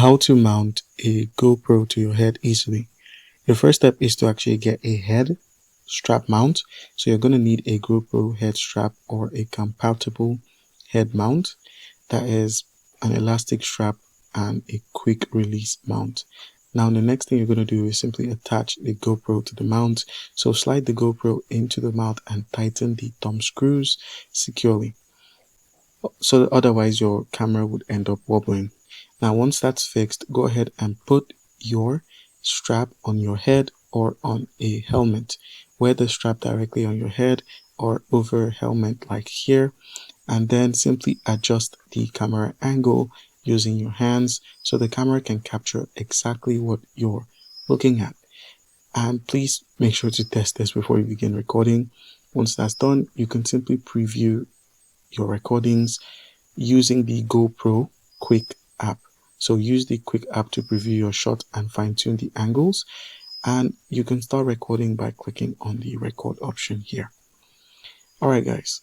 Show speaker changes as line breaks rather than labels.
how to mount a GoPro to your head easily. The first step is to actually get a head strap mount. So you're going to need a GoPro head strap or a compatible head mount that is an elastic strap and a quick release mount. Now the next thing you're going to do is simply attach the GoPro to the mount. So slide the GoPro into the mount and tighten the thumb screws securely. So otherwise your camera would end up wobbling. Now once that's fixed, go ahead and put your strap on your head or on a helmet. Wear the strap directly on your head or over a helmet like here, and then simply adjust the camera angle using your hands so the camera can capture exactly what you're looking at. And please make sure to test this before you begin recording. Once that's done, you can simply preview your recordings using the GoPro Quick app. So use the Quick app to preview your shot and fine-tune the angles, and you can start recording by clicking on the record option here. Alright guys,